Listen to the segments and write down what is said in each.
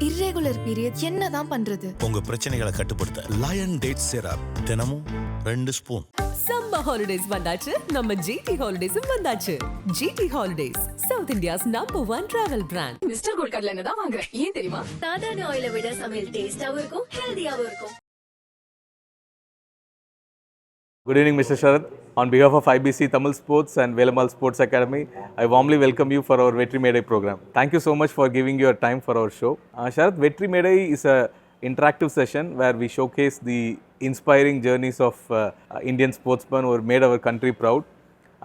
irregular periods என்னதான் பண்றது? உங்க பிரச்சனைகளை கட்டுப்படுத்த லயன் டேட் சிரப் தினமும் 2 ஸ்பூன். சம்மர் ஹாலிடேஸ் வந்தாச்சு, நம்ம ஜிடி ஹாலிடேஸும் வந்தாச்சு. GT holidays, South India's #1 travel brand. Mr Gold கடலை எண்ணெய் தான் வாங்குறேன். ஏன் தெரியுமா? சாதாரண ஆயிலை விட சமையல் டேஸ்டாவும் இருக்கும், ஹெல்தியாவும் இருக்கும். Good evening, Mr. Sharath. On behalf of IBC Tamil Sports and Velamal Sports Academy, I warmly welcome you for our Vetri Medai program. Thank you so much for giving your time for our show. Sharath, Vetri Medai is an interactive session where we showcase the inspiring journeys of Indian sportsmen who have made our country proud.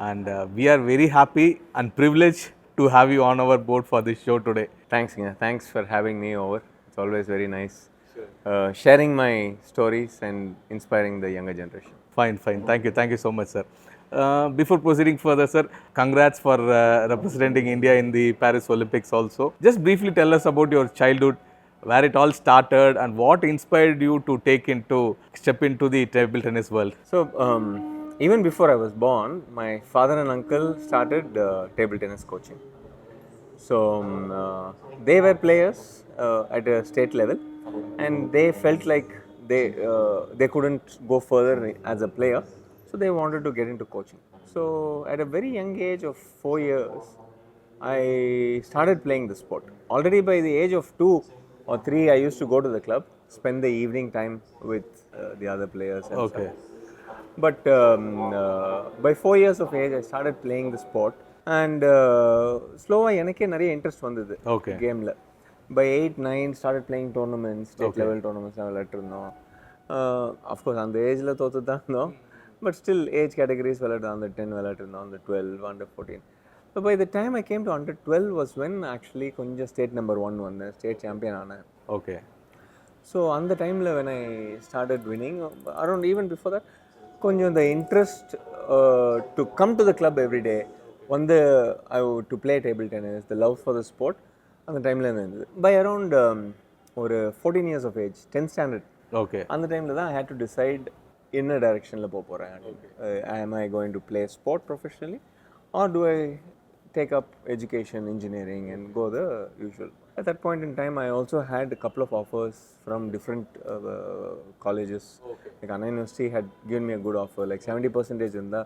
And we are very happy and privileged to have you on our board for this show today. Thanks, Inga. Thanks for having me over. It's always very nice sharing my stories and inspiring the younger generation. Fine. Thank you so much, sir. Before proceeding further, sir, congrats for representing India in the Paris Olympics also. Just briefly tell us about your childhood, where it all started and what inspired you to step into the table tennis world. So, even before I was born, my father and uncle started table tennis coaching. So, they were players at a state level and they felt like they couldn't go further as a player, so they wanted to get into coaching. So at a very young age of 4 years, I started playing the sport. Already by the age of 2 or 3, I used to go to the club, spend the evening time with the other players and Okay. stuff. But by 4 years of age, I started playing the sport and slowly எனக்கே நிறைய interest வந்தது கேமில். By 8, 9 started playing tournaments, state level tournaments விளையாட்டு இருந்தோம். Of course அந்த ஏஜில் தோற்று தான் இருந்தோம், பட் ஸ்டில் ஏஜ் கேட்டகரிஸ் விளையாட்டு அந்த 10 விளையாட்டு இருந்தோம், அந்த 12, under 14. So by the time I came to under 12 was when actually கொஞ்சம் ஸ்டேட் நம்பர் 1 வந்தேன், ஸ்டேட் சாம்பியன் ஆனேன். Okay. So அந்த டைமில் when I started winning, around even before that, கொஞ்சம் the interest to come to the club every day, வந்து to play table tennis, the love for the sport, அந்த டைமில் இருந்தது. By around ஒரு 14 years of age, 10th standard, okay, அந்த டைமில் தான் ஐ had to decide என்ன டைரெக்ஷனில் போக போகிறேன். am I going to play sport professionally or do I take up education, engineering and go the usual? At that point in time, I also had a couple of offers from different colleges. Like Anna University had given me a good offer, like 70% in the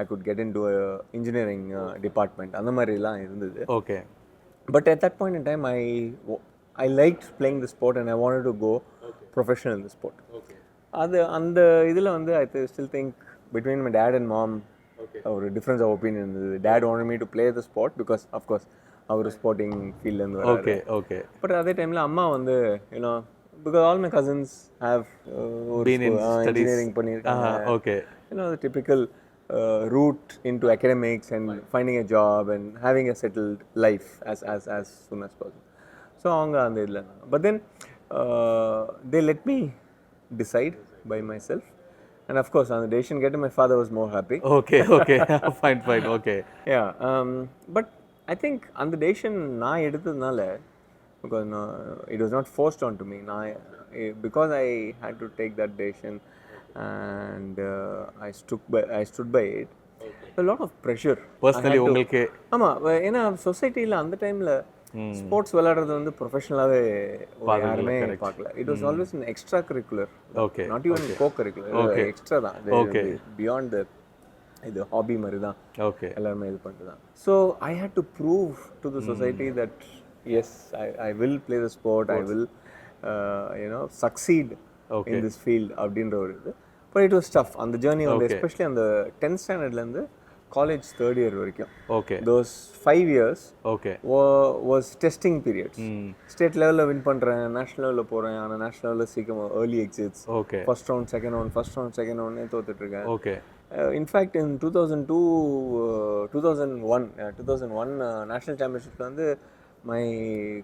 I could get into a engineering department. அந்த மாதிரிலாம் இருந்தது. Okay. But at that point in time, I liked playing the sport and I wanted to go professional in the sport. Okay. அந்த இதில் வந்து I still think between my dad and mom, ஒரு difference of opinion இருந்தது. Dad wanted me to play the sport because of course அவர் sporting ஃபீல்ட்லேருந்து வராரு. Okay. But அதே டைமில் அம்மா வந்து because all my cousins have been in engineering பண்ணியிருக்காங்க. Okay. The typical route into academics and finding a job and having a settled life as soon as possible. So அவங்க அந்த இதில், but then they let me decide by myself and of course on the decision getting my father was more happy. Okay. Fine. Okay. Yeah, but I think on the decision நான் எடுத்ததுனால, because it was not forced onto me, because I had to take that decision and I stood by it. A lot of pressure personally உங்களுக்கு. ஆமாம், ஏன்னா சொசைட்டியில் அந்த டைமில் sports விளையாடுறது வந்து ப்ரொஃபஷனலாகவே யாருமே பார்க்கல. It was always an extracurricular, not even co curricular, extra தான், பியாண்ட் த இது ஹாபி மாதிரி தான் எல்லாருமே இது பண்ணிட்டு தான். So I had to prove to the society that yes I will play the sport, I will succeed in this field அப்படின்ற ஒரு இது. பட் இட் வாஸ் டஃப் அந்த ஜேர்னி வந்து, எஸ்பெஷலி அந்த 10th ஸ்டாண்டர்ட்லேருந்து காலேஜ் 3rd year வரைக்கும். Okay. Those 5 years okay was testing periods. State லெவலில் win பண்ணுறேன், நேஷனல் லெவலில் போகிறேன், ஆனால் நேஷனல் லெவலில் சீக்கிரம் early exits, first round second round தோத்துட்ருக்கேன். Okay. இன்ஃபேக்ட் இன் 2001 நேஷனல் சாம்பியன்ஷிப்பில் வந்து my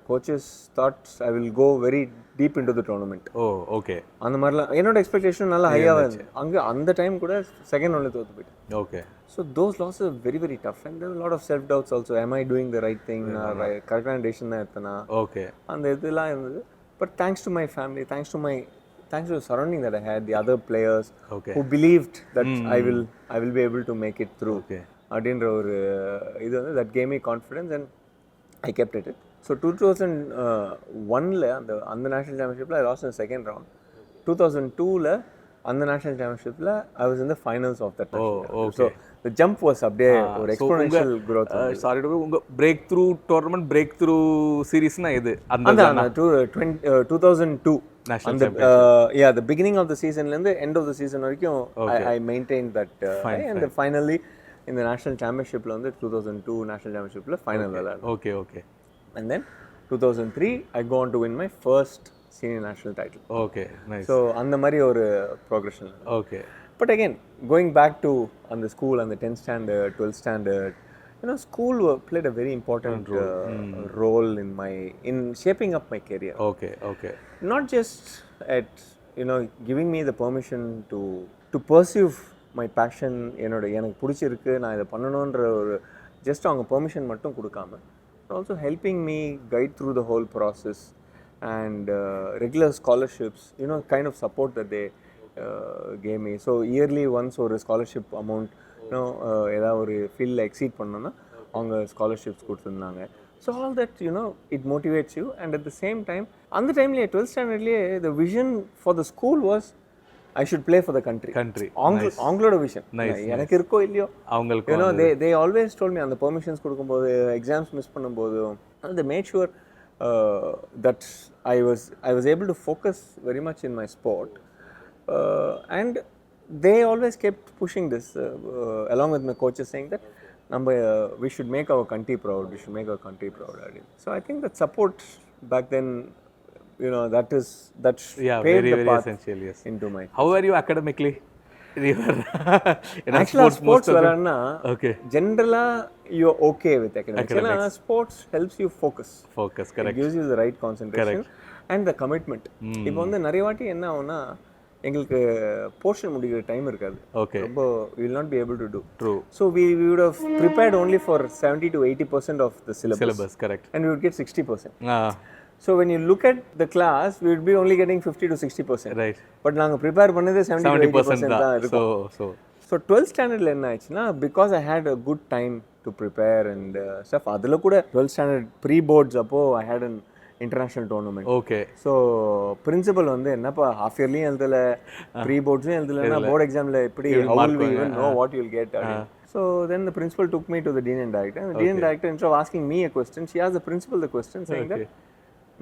coaches thought I will go very deep into the tournament. Oh, okay. அந்த மாதிரிலாம் என்னோட எக்ஸ்பெக்டேஷன் நல்லா ஹையாக இருந்துச்சு. அங்கே அந்த டைம் கூட செகண்ட் ரவுண்டில் தோற்று போயிட்டேன். Okay. So those losses are very very tough and there are a lot of self doubts also. Am I doing the right thing? கரெக்டான டெசிஷன் தான் எடுத்தேனா? Okay. அந்த இதெல்லாம் இருந்தது. But thanks to my family, thanks to the surrounding that I had, the other players who believed that I will be able to make it through. அப்படின்ற ஒரு இது வந்து that gave me confidence and I kept at it. So 2001ல் அந்த national சாம்பியன்ஷிப்பில் I lost in second round. 2002ல் அந்த national சாம்பியன்ஷிப்பில் I was in the finals of that. So the jump was அப்படியே ஒரு எக்ஸ்போனென்ஷியல் growth. சாரி உங்க breakthrough tournament breakthrough சீரிஸ்னா இது அந்த 2002 National அந்த the beginning of the seasonலேருந்து end of the season வரைக்கும் I maintained that and finally இந்த நேஷனல் சாம்பியன்ஷிப்பில் வந்து 2002 நேஷனல் சாம்பியன்ஷிப்பில் ஃபைனல் விளையாடுறேன். Okay and then 2003 I go on to win my first senior national title. Okay, nice. So அந்த மாதிரி ஒரு progression. Okay. But again, going back to on the school and the 10th standard, 12th standard, school played a very important role in shaping up my career. Okay. Not just at giving me the permission to pursue my passion. எனக்கு பிடிச்சிருக்கு நான் இதை பண்ணணுன்ற ஒரு just அவங்க permission மட்டும் கொடுக்காம, also helping me guide through the whole process and regular scholarships, kind of support that they gave me. So yearly once ஒரு scholarship amount ஏதாவது ஒரு ஃபீல்டில் எக்ஸீட் பண்ணோன்னா அவங்க ஸ்காலர்ஷிப்ஸ் கொடுத்துருந்தாங்க. So all that it motivates you. And at the same time அந்த டைம்லேயே 12th ஸ்டாண்டர்ட்லேயே the vision for the school was I should play for the country. அவங்களோட விஷன் எனக்கு இருக்கோ இல்லையோ அவங்களுக்கு they always told me அந்த பெர்மிஷன்ஸ் கொடுக்கும்போது எக்ஸாம்ஸ் மிஸ் பண்ணும்போது they made sure that I was able to focus very much in my sport. And they always kept pushing this along with my coaches, saying that we should make our country proud. So I think that support back then, that paved very, the very path essential, yes. into my. How are you academically? Actually, sports varana generally you're okay with academics. Sports helps you focus, correct. It gives you the right concentration, correct. And the commitment. இப்போ வந்து நிறைய வாட்டி என்ன ஆகும்னா எங்களுக்கு portion முடிக்கிற time இருக்காது. ரொம்ப we will not be able to do. True. So we would have prepared only for 70 to 80% of the syllabus, correct. And we would get 60%. So when you look at the class, we would be only getting 50 to 60%. Right. But நாங்கள் prepare பண்ணது 70 to 80% தான் இருக்கும். So 12th standardல என்ன ஆச்சுன்னா, because I had a good time to prepare and stuff, அதில் கூட 12th standard pre-boards அப்போ I had an international tournament. Okay. So principal வந்து என்னப்பா half yearly எழுதல, pre-boardsம் எழுதலன்னா board examல எப்படி how will we even know what you'll get? So then the principal took me to the dean and director, and the dean and director, instead of asking me a question, she asked the principal the question, saying that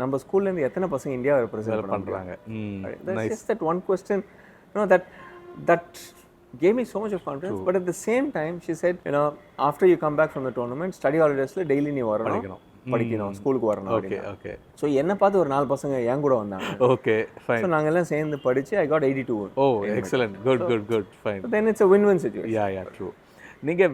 நம்ம ஸ்கூல்ல இருந்து எத்தனை பசங்க இந்தியாவை represent பண்றாங்க. That's just that one question, that gave me so much of confidence. But at the same time she said, after you come back from the tournament, study holidaysல daily நீ வரணும், படிக்கணும், ஸ்கூலுக்கு வரணும். Okay. So என்ன பார்த்து ஒரு 4 பசங்க என் கூட வந்தாங்க. Okay, fine. So நாங்க எல்லாம் சேர்ந்து படிச்சு I got 82. Oh, excellent. Good, fine. So then it's a win-win situation. Yeah, true. Ninga,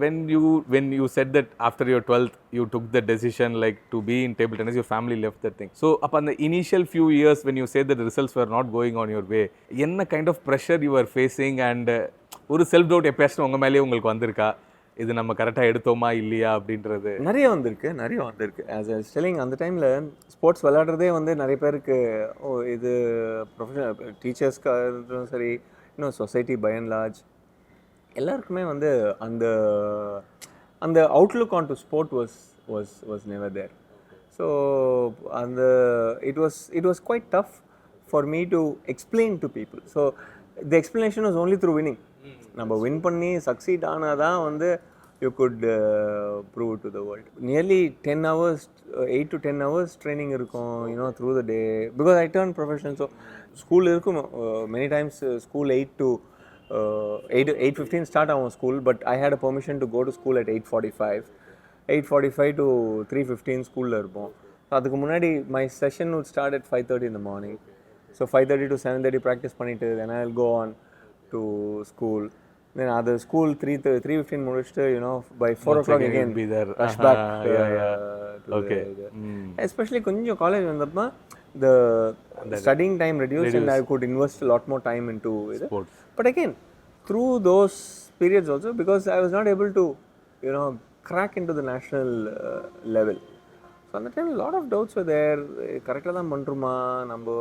when you said that after your 12th you took the decision like to be in table tennis, your family left that thing. So upon the initial few years when you said that the results were not going on your way, enna kind of pressure you were facing and ஒரு self doubt எப்பயாச்சும் உங்க மேலயே உங்களுக்கு வந்திருக்கா, இது நம்ம கரெக்டா எடுத்தோமா இல்லையா அப்படின்றது? நிறைய வந்திருக்கு. as I was telling, அந்த டைம்ல ஸ்போர்ட்ஸ் விளையாடுறதே வந்து நிறைய பேருக்கு இது ப்ரொஃபஷனல் டீச்சர்ஸ்க்கு சரி, சொசைட்டி பை அண்ட் லார்ஜ் எல்லாருக்குமே வந்து அந்த outlook on to sport was never there. So it was quite tough for me to explain to people. So the explanation was only through winning. நம்ம win பண்ணி succeed ஆனால் தான் வந்து you could prove it to the world. Nearly 10 hours, 8 to 10 hours training இருக்கும், through the day, because I turned professional. So school இருக்கும், many times school 8 to 8:15 start our school, but I had a permission to go to school at 8:45 to 3:15 school la irpom. So adukku munadi my session would start at 5:30 in the morning. So 5:30 to 7:30 practice pannittu, then I'll go on to school. Then other school 3:15 முடிச்சிட்டு by 4 o'clock again be there, rush back. Okay. Especially கொஞ்சம் college வந்தப்ப the studying time reduced and I could invest a lot more time into sports. But again, through those periods also, because I was not able to crack into the national level, so at the time a lot of doubts were there. Correctly தான் பண்றோமா நம்ம,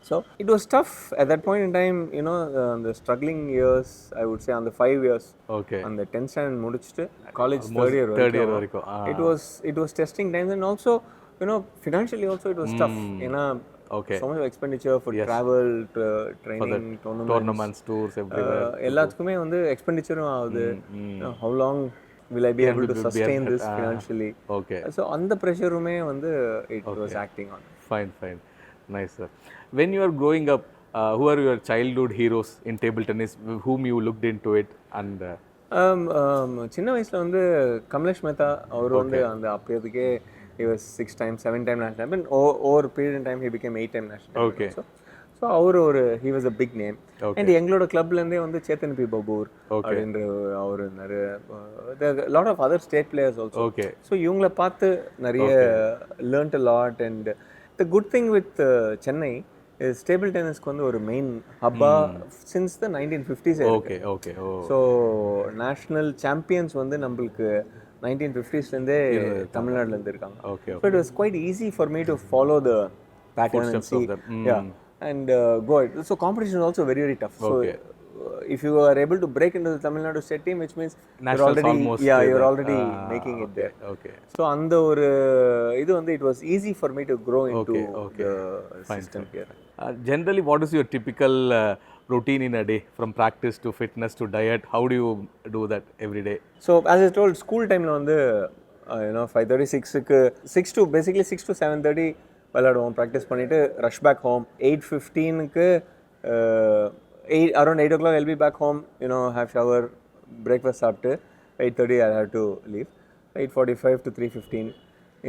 So it was tough at that point in time, you know, the struggling years, I would say, on the 5 years. Okay. On the 10th standard முடிச்சிட்டு college Almost third year வரைக்கும். it was testing times, and also, you know, financially also it was tough. ஏன்னா Okay. so much of expenditure for travel, training, tournaments, tours, everywhere. எல்லாத்துக்குமே வந்து எக்ஸ்பெண்டிச்சரும் ஆகுது. How long will I be able to sustain this financially? Okay. So அந்த ப்ரெஷருமே வந்து it was acting on. Fine, fine. Nice, sir. When you are growing up, who are your childhood heroes in table tennis, whom you looked into it? And சின்ன வயசில் வந்து கமலேஷ் மேத்தா அவர் வந்து அந்த அப்போதுக்கே he was 6 times 7 time national champion. Over a period in time he became 8 time national champion. Okay. So அவர் ஒரு he was a big name. And எங்களோட கிளப்லேருந்தே வந்து Chetan B பபூர் அப்படின்ற அவர் இருந்தார். lot of other state players also. Okay. So இவங்கள பார்த்து நிறைய learnt a lot. And the good thing with Chennai is table tennisக்கு வந்து ஒரு main Happa since the 1950s. Okay, okay. Oh. So national champions வந்து நம்மளுக்கு 1950s தமிழ்நாடுல இருக்காங்க. Okay. So it was quite easy for me to follow the pattern and see. And go ahead. So competition is also very, very tough. So if you are able to break into the Tamil Nadu state team, which means you're already making it there. Okay. So அந்த ஒரு இது வந்து it was easy for me to grow into the system here. Generally, what is your typical routine in a day, from practice to fitness to diet? How do you do that every day? So as I told, school time la வந்து you know 5:36 க்கு 6 to 7:30 விளையாடுவோம், practice பண்ணிவிட்டு rush back home. 8:15 க்கு around 8 o'clock I'll be back home, you know, have shower, breakfast சாப்பிட்டு 8:30 I have to leave. 8:45 to 3:15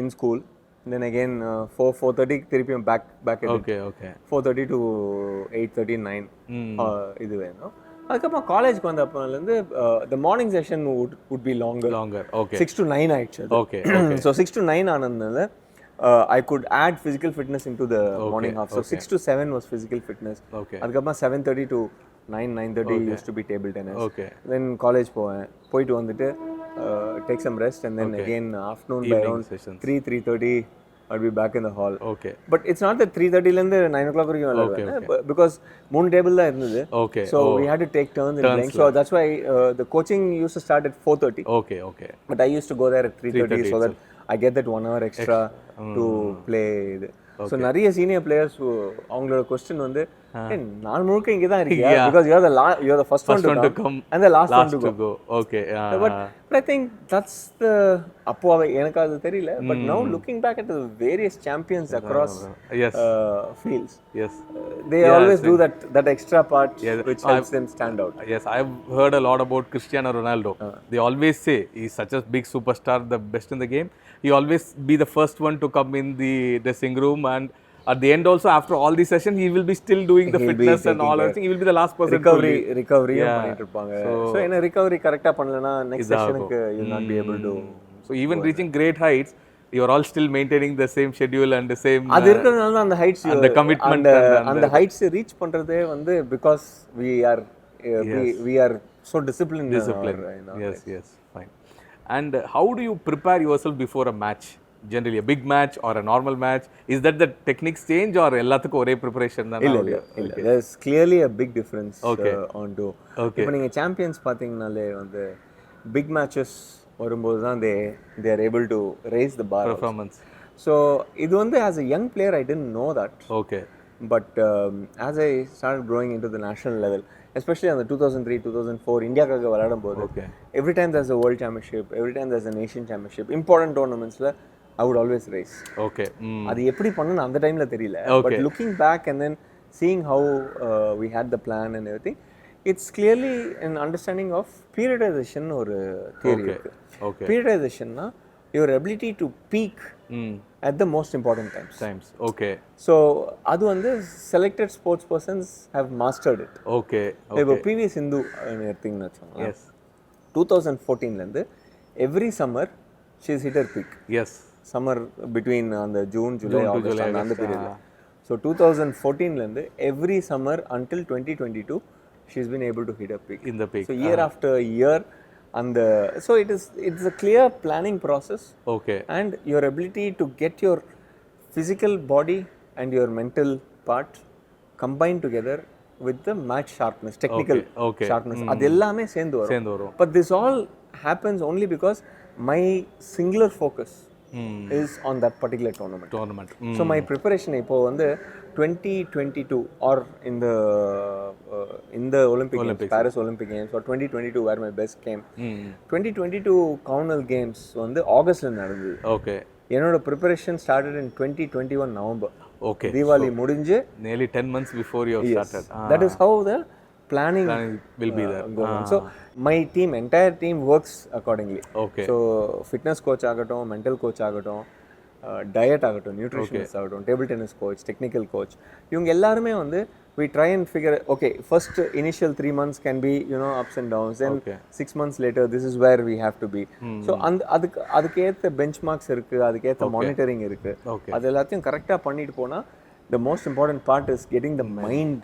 in school. Then again 4:30 திருப்பியும் back at Okay. 4:30 to 8:30 9 இது வேணும். அதுக்கப்புறம் காலேஜ்க்கு வந்த அப்போலேருந்து the morning session would be longer. Okay. 6 to 9 ஆயிடுச்சு. Okay. So 6 to 9 ஆனதுனால I could add physical fitness into the morning half. So 6 to 7 was physical fitness. Okay. அதுக்கப்புறம் 7:30 to 9:30 used to be table tennis. Okay. Then college போயிட்டு வந்துட்டு take some rest, and then again afternoon by around 3:30 I'll be back in the hall. Okay. But it's not that 3:30 ல இருந்து 9 o'clock வரைக்கும் விளையாடுவேன், because மூணு table தான் இருந்தது. Okay. So we had to take turns in playing. So that's why the coaching used to start at 4:30. Okay. But I used to go there at 3:30 so that I get that 1 hour extra to play. So நிறைய senior players அவங்களோட question வந்து நாள் முழுக்க இங்கே தான் இருக்கியா, because you're the first one to come and the last one to go. Okay. But I think that's the அப்போ எனக்கு அது தெரியல. But now looking back at the various champions across fields, they always do that extra part which helps them stand out. Yes, I've heard a lot about Cristiano Ronaldo. They always say he's such a big superstar, the best in the game. He always be the first one to come in the dressing room, and at the end also, after all the session, he will be still doing the fitness and all. I think he will be the last person to recovery பண்ணிட்டு இருப்பாங்க. So என்ன recovery கரெக்ட்டா பண்ணலனா next sessionக்கு you will not be able to. So even reaching great heights, you are all still maintaining the same schedule and the same. அது இருக்கறனால தான் அந்த heights and the commitment and the heights reach பண்றதே வந்து because we are so disciplined. Yes, fine. And how do you prepare yourself before a match? Generally, a big match or a normal match, is that the techniques change or எல்லாத்துக்கும் ஒரே preparation தான்? இல்ல there's clearly a big difference on to. இப்போ நீங்க champions பாத்தீங்கனாலே வந்து big matches வரும்போது தான் they are able to raise the bar performance. So இது வந்து as a young player I didn't know that. Okay. But as I started growing into the national level, especially on the 2003 2004 இந்தியாக்காக விளையாடும் போது, every time there's a world championship, every time there's a nation championship, important tournamentsல I would always race. Okay. அது எப்படி பண்ணனும் அந்த டைம்ல தெரியல. But looking back and then seeing how we had the plan and everything, it's clearly an understanding of periodization ஒரு theory இருக்கு. Periodization na your ability to peak at the most important times. Okay. So அது வந்து selected sports persons have mastered it. Okay. இப்போ PV Sindhu எடுத்தீங்கன்னு வச்சுக்கோங்க. Yes. 2014 ல இருந்து every summer she's hit her peak. Yes. Summer between அந்த June, July, August அந்த period. So 2014 ல இருந்து every summer until 2022 she's been able to hit her peak. In the peak. So year after year, and so it's a clear planning process. Okay. And your ability to get your physical body and your mental part combined together with the match sharpness, technical sharpness. அது எல்லாமே சேர்ந்து வரும். But this all happens only because my singular focus is on that particular tournament. So my preparation இப்போ வந்து 2022 or in the Olympic Games, Paris Olympic Games or 2022 where my best came. 2022 Commonwealth Games வந்து ஆகஸ்ட்ல நடந்தது. Okay. என்னோட preparation started in 2021 November. Okay. Diwali முடிஞ்சு nearly 10 months before you have started. That is how the planning will be there. So my entire team works accordingly. Okay. So fitness coach ஆகட்டும், mental coach ஆகட்டும், diet ஆகட்டும், nutritionist ஆகட்டும், table tennis coach, technical coach, இவங்க எல்லாருமே வந்து we try and figure, okay, first initial 3 months can be, ups and downs, then 6 months later this is where we have to be. So அதுக்கு ஏத்த benchmarks இருக்கு, அதுக்கு ஏத்த monitoring இருக்கு. அது எல்லாத்தையும் கரெக்டா பண்ணிட்டு போனா the most important part is getting the mind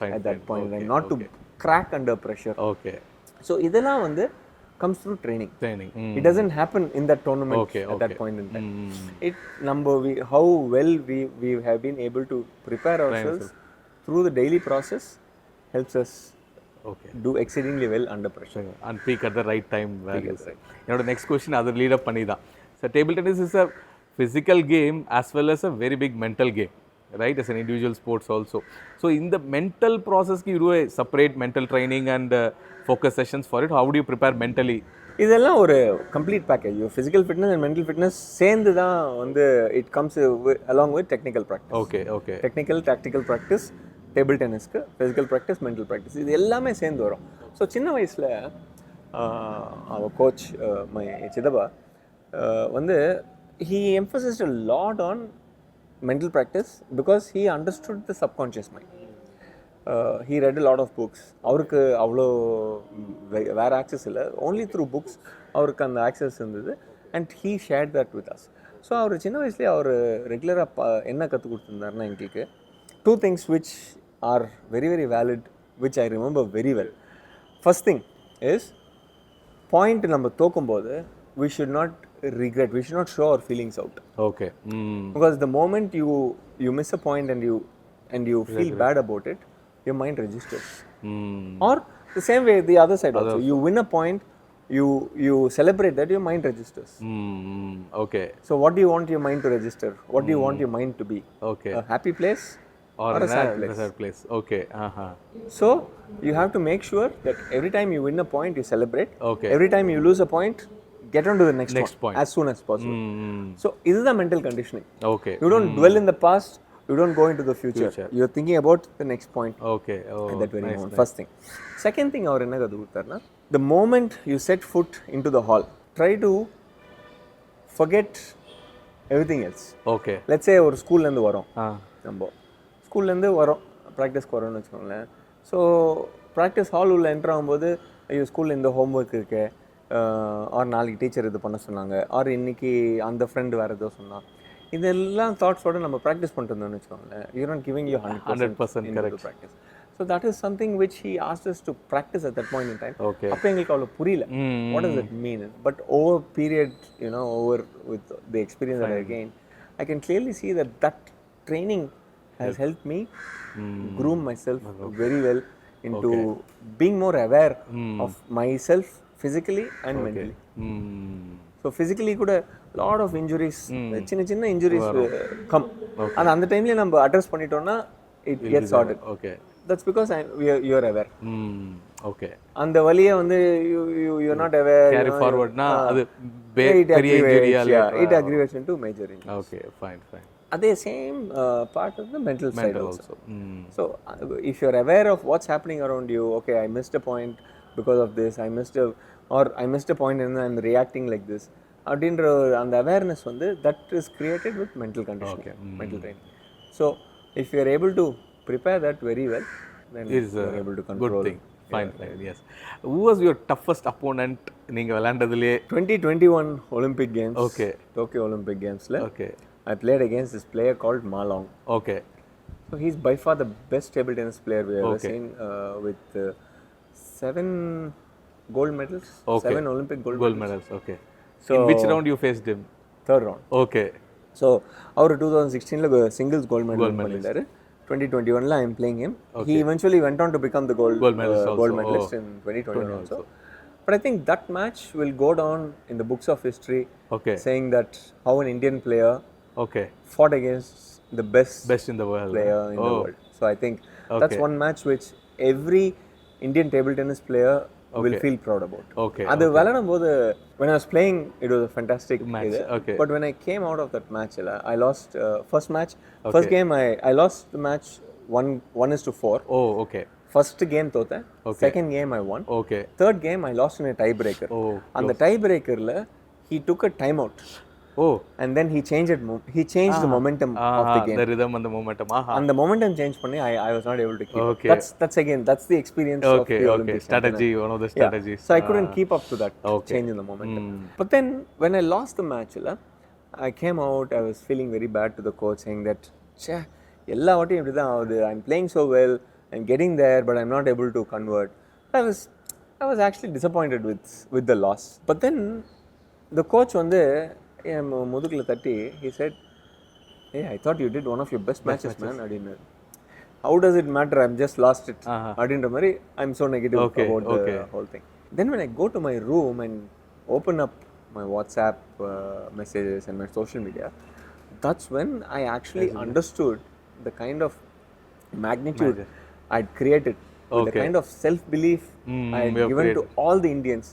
at that point, and not to crack under pressure. Okay. So இதெல்லாம் வந்து comes through training. It doesn't happen in that tournament at that point in time. How well we have been able to prepare ourselves through the daily process helps us do exceedingly well under pressure and peak at the right time. Your next question other lead up panni da. So table tennis is a physical game as well as a very big mental game, right, as an individual sports also. So in the mental process you do a separate mental training and focus sessions for it. How do you prepare mentally? இதெல்லாம் ஒரு complete package. Physical fitness and mental fitness சேர்ந்து தான் வந்து it comes along with technical practice. Technical tactical practice table டென்னிஸ்க்கு, physical practice, mental practice, இது எல்லாமே சேர்ந்து வரும். ஸோ சின்ன வயசில் அவர் கோச் மை சிதப்பா வந்து he emphasized a lot on mental practice because he understood the subconscious mind. He read a lot of books. அவருக்கு அவ்வளோ வேறு ஆக்சஸ் இல்லை, only through books அவருக்கு அந்த ஆக்சஸ் இருந்தது, and he shared that with us. So அவர் சின்ன வயசுலேயே அவர் ரெகுலராக என்ன கற்றுக் கொடுத்துருந்தாருன்னா எங்களுக்கு 2 things which are very very valid, which I remember very well. First thing is, point நம்ம தோக்கும்போது we should not regret, we should not show our feelings out. Okay. Because the moment you miss a point and you feel bad about it, your mind registers. Or the same way the other side also, you win a point, you celebrate that, your mind registers. Okay. So what do you want your mind to register? What do you want your mind to be? Okay. A happy place or a sad place? Okay. So you have to make sure that every time you win a point you celebrate. Okay. Every time you lose a point, get on to the next point as soon as possible. So this is the mental conditioning. Okay. You don't dwell in the past, you don't go into the future. You're thinking about the next point. Okay. At that very moment. First thing. Second thing, அவர் என்ன கத்துக்குட்டார்னா, the moment you set foot into the hall, try to forget everything else. Okay. Let's say ஒரு ஸ்கூல்ல இருந்து வரோம், நம்ம ஸ்கூல்ல இருந்து வரோம், ப்ராக்டிஸ்க்கு வரோம்னு வச்சுக்கோங்களேன். ஸோ ப்ராக்டிஸ் ஹால் உள்ள என்ட்ரு ஆகும்போது, ஐயோ ஸ்கூலில் இந்த ஹோம்ஒர்க் இருக்கு, ஆர் நாளைக்கு டீச்சர் இது பண்ண சொன்னாங்க, ஆர் இன்னைக்கு அந்த ஃப்ரெண்டு வேறு ஏதோ சொன்னான், இதெல்லாம் தாட்ஸோடு நம்ம ப்ராக்டிஸ் பண்ணிட்டு இருந்தோம்னு வச்சுக்கோங்களேன். You not giving you 100% correct practice. So that is something which he asked us to practice at that point in time. அப்போ எங்களுக்கு அவ்வளோ புரியல what does it mean. But over period, over with the experience that I gain, I can clearly see that training has helped me groom myself very well into being more aware of myself physically and mentally. So physically kuda lot of injuries, chinna injuries come, and அந்த டைம்ல நம்ம address பண்ணிட்டோம்னா it gets sorted. Okay. That's because you are aware. Okay. அந்த வலியை வந்து you are not aware, carry forward na அது பெரிய injury it aggravates into major injury. Okay, fine. At the same part of the mental side also. So if you are aware of what's happening around you, okay, I missed a point because of this, I missed a point and I'm reacting like this, அப்படின்ற அந்த awareness வந்து that is created with mental conditioning, mental training. So if you are able to prepare that very well, then you are able to control. Good thing. Fine. Yes. Who was your toughest opponent நீங்க விளையாண்டதுலயே? 2021 Olympic Games. Okay. Tokyo Olympic Gamesல. Okay. I played against this player called Ma Long. Okay. So he's by far the best table tennis player we have ever seen, with 7 gold medals, 7 Olympic gold medals. Okay. So in which round you faced him? Third round. Okay. So our 2016ல singles gold medal பண்ணிட்டாரு, 2021 I'm playing him. He eventually went on to become the gold medalist in 2021 also. But I think that match will go down in the books of history, saying that how an Indian player fought against the best in the world player in the world. So I think that's one match which every Indian table tennis player will feel proud about. அது விளையாடும்போது when I was playing, it was a fantastic match. But when I came out of that match, I lost first match. First game I lost the match 1-4. First game தோத்தேன். Second game I won. Third game I lost in a tiebreaker. அந்த tiebreakerல he took a timeout. And then he changed the momentum of the game. The rhythm and the momentum. And the momentum change பண்ணி I was not able to keep. That's the experience of the Olympics. Strategy, one of the strategies. So I couldn't keep up to that change in the momentum. But then when I lost the match, I came out, I was feeling very bad to the coach, saying that எல்லா வாட்டியும் இப்படி தான் ஆகுது. I'm playing so well, I'm getting there, but I'm not able to convert. I was actually disappointed with the loss. But then the coach வந்து என் முதுகில் தட்டி he said, hey, I thought you did one of your best matches, man. அப்படின்னு how does it matter, I'm just lost it அப்படின்ற மாதிரி I'm so negative about the whole thing. Then when I go to my room and open up my WhatsApp messages and my social media, that's when I actually understood the kind of magnitude I'd created, the kind of self-belief I had given to all the Indians.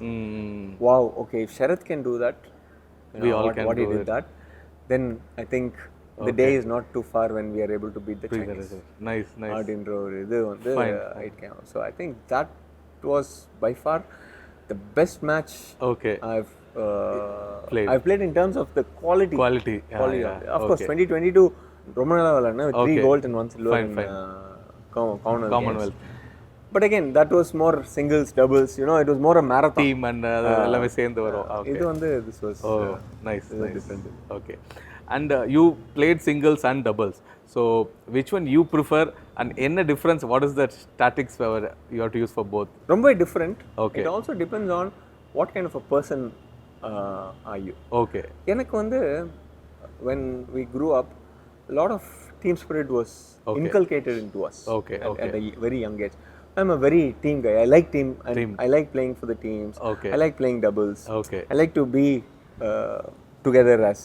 Wow, okay, if Sharath can do that, we all can what do he did that, then I think the day is not too far when we are able to beat the Chinese. Nice. அப்படின்ற ஒரு இது வந்து it came out. So I think that was by far the best match I've played in terms of the quality. Of course, 2022 ரொம்ப நல்லா விளையாடுனேன் with 3 gold and 1 silver in Commonwealth. But again, that was more singles, doubles, it was more a marathon. Team and எல்லாமே சேர்ந்து வரும். இது வந்து this was nice. Different. Okay. And you played singles and doubles. So which one you prefer and என்ன difference, what is the tactics you have to use for both? ரொம்ப different. It also depends on what kind of a person are you. எனக்கு வந்து when we grew up, a lot of team spirit was inculcated into us at a very young age. I'm a very team guy. I like team. I like playing for the teams. I like playing doubles. I like to be together as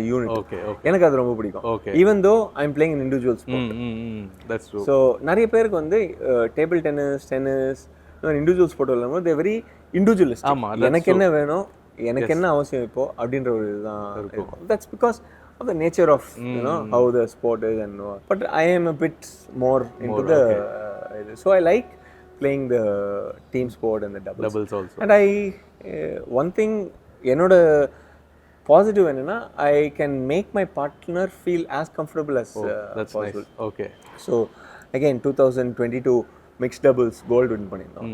a unit. எனக்கு அது ரொம்ப பிடிக்கும். Even though I'm playing an individual sport. That's true. So நிறைய பேருக்கு வந்து table tennis, individual sport விளையாடும்போது they very individualistic. எனக்கு என்ன வேணும், எனக்கு என்ன அவசியம் இப்போ அப்படின்ற ஒரு இதுதான் இருக்கும். That's because of the nature of how the sport is and but I am a bit more into the so I like playing the team sport and the doubles also. And one thing என்னோட positive என்னன்னா I can make my partner feel as comfortable as that's possible. Nice. So again 2022 mixed doubles gold win பண்ணிருந்தோம்.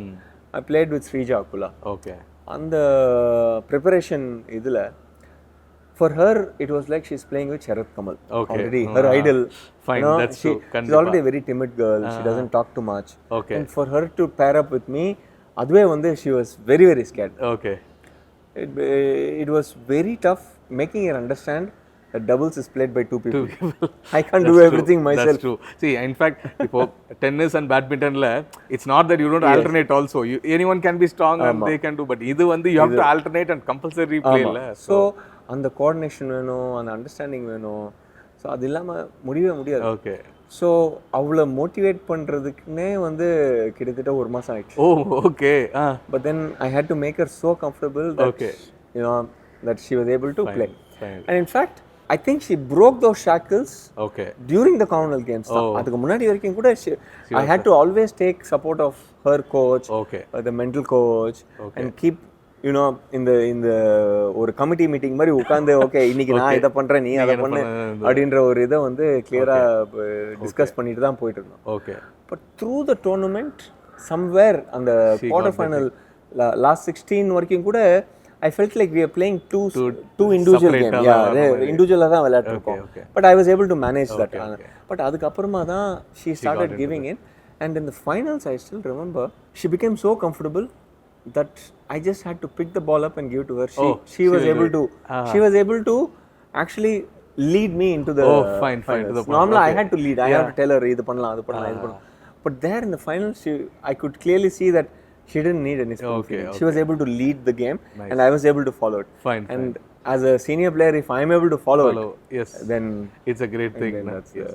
I played with Srija Akula. அந்த preparation இதுல for her it was like she's playing with Sharath Kamal. Already her idol. Fine, that's true. She's already a very timid girl. She doesn't talk too much. And for her to pair up with me, adve வந்து she was very very scared. It was very tough making her understand that doubles is played by two people. I can't do everything myself. That's true. See, in fact, இப்போ tennis and badminton la, it's not that you don't alternate also. Anyone can be strong and they can do, but இது வந்து you have to alternate and compulsory play la. So அந்த coordination வேணும், அந்த understanding வேணும். So அது இல்லாமல் முடியவே முடியாது. ஸோ அவளை மோட்டிவேட் பண்ணுறதுக்குன்னே வந்து கிட்டத்தட்ட ஒரு மாதம் ஆயிடுச்சு. But then I had to make her so comfortable that she was able to play. And in fact, I think she broke those shackles during the Commonwealth Games. அதுக்கு முன்னாடி வரைக்கும் கூட I had to always take support of her coach, the mental coach, and keep இந்த ஒரு committee meeting மாதிரி உட்காந்து இன்னைக்கு நான் இதை பண்றேன், நீ அதை பண்ணு அப்படின்ற ஒரு இதை வந்து கிளியரா டிஸ்கஸ் பண்ணிட்டு தான் போயிட்டு இருந்தோம். But through the tournament somewhere அந்த குவார்டர் ஃபைனல் லாஸ்ட் 16 வரைக்கும் கூட I felt like we are playing two individual games. இண்டிவிஜுவலாக தான் விளையாட்டுருக்கோம். But I was able to manage that. But அதுக்கப்புறமா தான் she started giving in, and in the finals I still remember she became so comfortable that I just had to pick the ball up and give to her. She was able to actually lead me into the Oh, fine, to finals. the point. Normally I Okay. had to lead. I had to tell her இது பண்ணலாம் அது பண்ணலாம் இது பண்ணலாம். But there in the finals, I could clearly see that she didn't need any spoon feeding. She was able to lead the game, and I was able to follow it. Fine, and as a senior player, if I'm able to follow it, yes, then it's a great thing. that's Yes.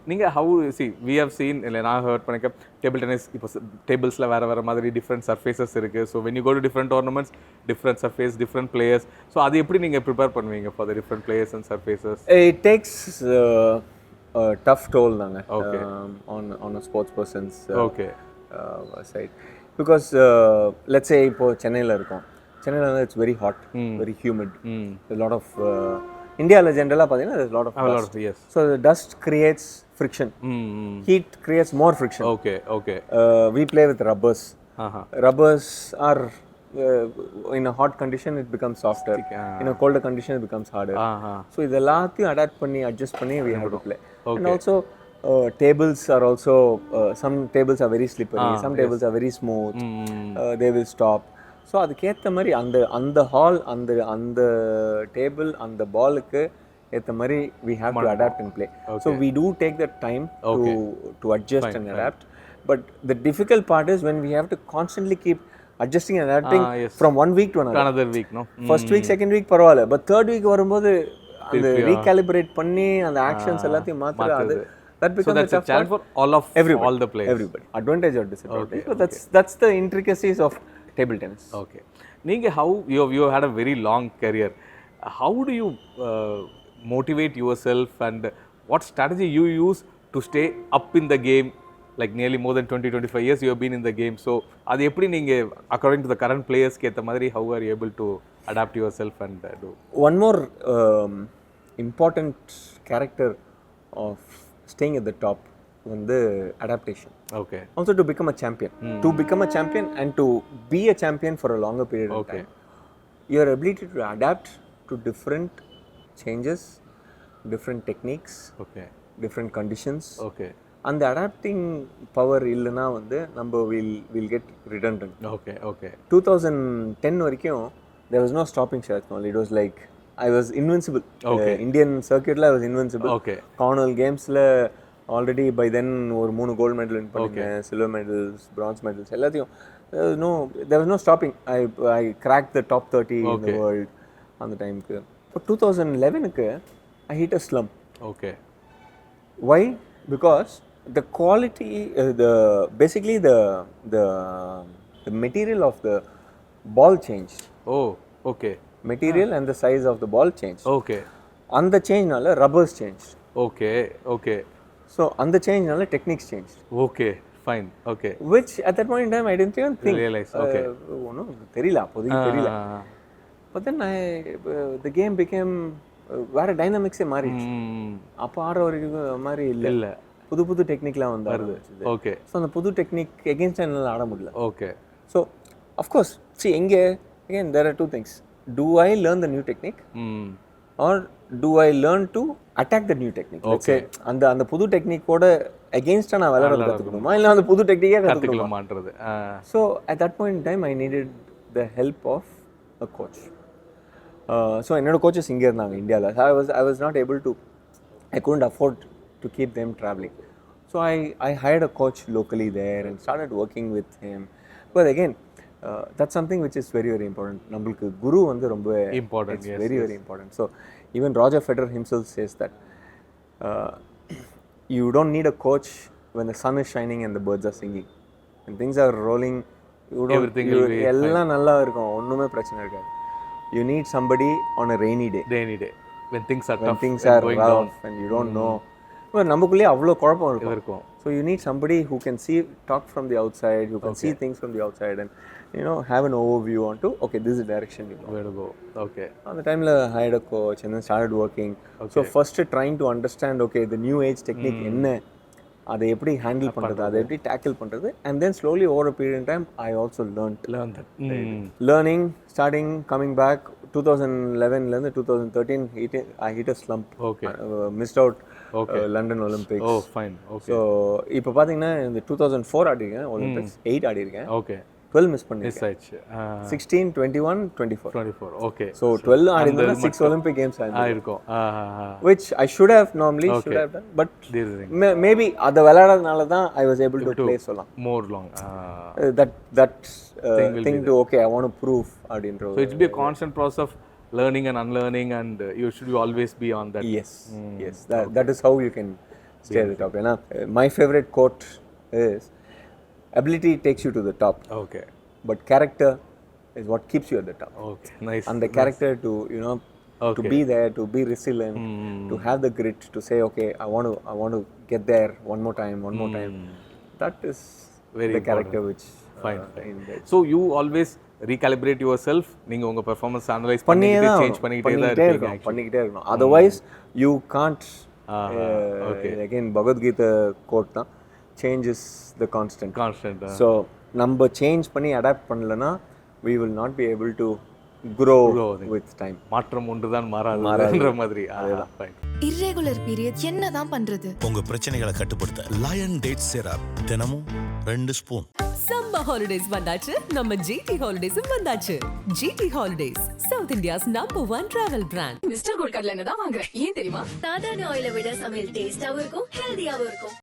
நீங்க how see we have seen இல்லை நான் hurt பண்ணிக்க table tennis இப்போ டேபிள்ஸில் வேறு மாதிரி different surfaces இருக்குது. So when you go to different tournaments, different surface, different players. So அது எப்படி நீங்கள் ப்ரிப்பேர் பண்ணுவீங்க for the different players and surfaces? It takes a tough toll Okay. on a sports person's Okay. side. Because let's say இப்போ சென்னையில் இருக்கோம். சென்னையில் வந்து it's very hot, very humid. A lot of இந்தியாவில் ஜென்ரலாக பார்த்தீங்கன்னா there's a lot of dust. Yes. So the dust creates friction. Heat creates more friction. Okay. Okay. We play with rubbers. Rubbers are in a hot condition it becomes softer. In a colder condition it becomes harder. So இது எல்லாத்தையும் adapt பண்ணி adjust பண்ணி we have to play. And also tables are also some tables are very slippery, some tables are very smooth. They will stop. So அதுக்கேற்ற மாதிரி அந்த hall அந்த table அந்த பாலுக்கு ஏற்ற மாதிரி we have to adapt and play. So we do take the time to adjust and adapt. But the difficult part is when we have to constantly keep adjusting and adapting from one week to another week. No? First week, second week பரவாயில்ல, but third week வரும்போது அந்த recalibrate பண்ணி அந்த actions எல்லாத்தையும் மாற்றுறது that becomes a tough challenge for all the players. Everybody. Advantage or disadvantage. But that's the intricacies of table tennis. Okay. Ninga how you had a very long career. How do you motivate yourself and what strategy you use to stay up in the game? Like nearly more than 20-25 years you have been in the game. So adu eppadi ninga according to the current players ke etha madri how are you able to adapt yourself and do? One more important character of staying at the top வந்து adaptation. Okay. Also to become a champion. To become a champion and to be a champion for a longer period of time. Your ability to adapt to different changes, different techniques, different conditions. Okay. And the adapting power இல்லனா வந்து நம்ம will get redundant. Okay. Okay. 2010 வரைக்கும் there was no stopping Sharath Kamal. It was like I was invincible. Indian circuit la I was invincible. Commonwealth games la already by then ஒரு 3 gold medal win பண்ணிட்டேன், silver medals, France medals எல்லாத்தையும். there was no stopping. I cracked the top 30 in the world அந்த டைம்க்கு. But 2011க்கு I hit a slump. Okay. Why? Because the quality basically the material of the ball changed. Oh, okay. Material and the size of the ball changed. Okay. அந்த சேஞ்ச்னால rubbers changed. Okay. Okay. So அந்த சேஞ்ச்னால techniques changed. Okay. Fine. Okay. Which at that point in time I didn't even think. Realize. Okay. ஒன்றும் தெரியல, அப்போதைக்கு தெரியல. But then the game became வேற டைனமிக்ஸே மாறிடுச்சு. அப்போ ஆடுற வரைக்கும் மாதிரி இல்லை, புது டெக்னிக்லாம் வந்து வருது. ஓகே. ஸோ அந்த புது டெக்னிக் எகென்ஸ்ட் என்னால் ஆட முடியல. ஓகே. ஸோ அஃப்கோர்ஸ் எங்கே again there are two things. Do I learn the new technique? Or do I learn to attack the new technique? Okay. அந்த புது டெக்னிக்கோட அகெயின்ஸ்டாக நான் விளையாட கற்றுக்கணுமா, இல்லை அந்த புது டெக்னிக்கே கற்றுக்கணுமான்றது. So at that point in time I needed the help of a coach. So என்னோட கோச்சஸ் இங்கே இருந்தாங்க இந்தியாவில். I was not able to, I couldn't afford to keep them traveling. So I hired a coach locally there and started working with him. But again, that's something which is very very important. நம்மளுக்கு குரு வந்து ரொம்ப important. It's very very important. So even Roger Federer himself says that you don't need a coach when the sun is shining and the birds are singing. When things are rolling, everything will be எல்லாம் நல்லா இருக்கும், ஒண்ணுமே பிரச்சனை இருக்காது. You need somebody on a rainy day. When things are tough, when things are rough and you don't know. But நமக்குள்ளே அவ்வளோ குழப்பம் இருக்கும். So you need somebody who can talk from the outside, who can see things from the outside and have an overview onto, okay, this is the direction you know. Where to go. Okay. On the time I hired a coach and then started working. So first trying to understand, okay, the new age technique என்ன, அதை எப்படி handle பண்ணுறது, அதை எப்படி tackle பண்ணுறது, and then slowly over a period of time I also learn that. Learning, starting, coming back. 2011 2013 I hit a slump. Missed out London Olympics. Oh, fine. Okay. So இப்போ பார்த்தீங்கன்னா இந்த 2004 ஆடிருக்கேன் ஒலிம்பிக்ஸ், 8 ஆடிருக்கேன். Okay. 12 மிஸ் மிஸ் பண்ணிருக்கேன். ஆயிடுச்சு 16, 21, 24. 24 okay So 12 ஆடினா 6 Olympic games ஆடிருக்கேன். இருக்கும் Which I should have normally should have done, but maybe அத விளையாடுறதுனால தான் I was able to play so long. more long That thing to okay, I want to prove அப்படின்ற. So it's be a constant process of learning and unlearning, and you should always be on that. Yes, yes. That is how you can stay at the top. My favorite quote is, ability takes you to the top. Okay. But character is what keeps you at the top. Okay, nice. And the character to, to be there, to be resilient, to have the grit, to say, okay, I want to get there one more time. That is very the character which fine. So you always recalibrate yourself. நீங்க உங்க performance analyze பண்ணிட்டே change பண்ணிட்டே இருக்கணும். Otherwise you can't. Again Bhagavad Gita quote தான், change is the constant. So நம்ம change பண்ணி adapt பண்ணலனா we will not be able to grow with time. மாற்றம் ஒன்றுதான் மாறாதுன்ற மாதிரி. ஃபைன். irregular period என்னதான் பண்றது? உங்க பிரச்சனைகளை கட்டுப்படுத்த லயன் டேட் சிரப் தினமும் 2 ஸ்பூன். சம்மர் ஹாலிடேஸ் வந்தாச்சு, நம்ம ஜிடி ஹாலிடேஸும் வந்தாச்சு. GT holidays, South India's number 1 travel brand. Mr Gold கடலை எண்ணெய் தான் வாங்குறேன். ஏன் தெரியுமா? சாதாரண ஆயிலை விட சமையல் டேஸ்டாவும் இருக்கும், ஹெல்தியாவும் இருக்கும்.